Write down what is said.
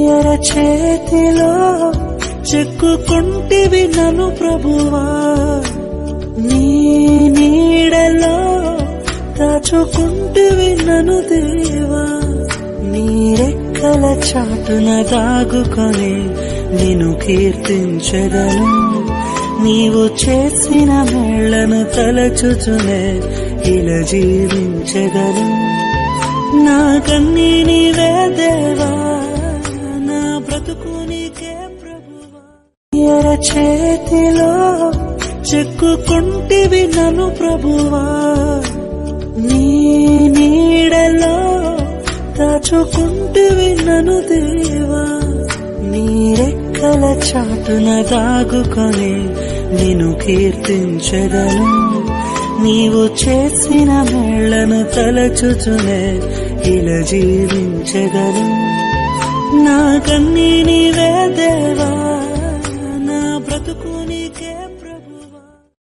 ఎర చేతిలో చెక్కుకుంటివి నన్ను ప్రభువా, నీ నీడలో దాచుకుంటివి నన్ను దేవా. నీ రెక్కల చాటున దాగుకొని నిన్ను కీర్తించెదను, నీవు చేసిన మేళ్లను తలచుచునే ఇలా జీవించెదను. నా కన్నీ నీవే దేవా, నా బ్రతుకు నీకే ప్రభువా. ఎర చేతిలో చెక్కుకుంటివి నన్ను ప్రభువా, నీ నీడలో దాచుకుంటివి నన్ను దేవా. నీ రెక్కల చాటున దాగుకొని నిన్ను కీర్తించెదను, నీవు చేసిన మేళ్లను తలచుచునే ఇలా జీవించెదను. నా కన్నీ నీవే దేవా, నా బ్రతుకు నీకే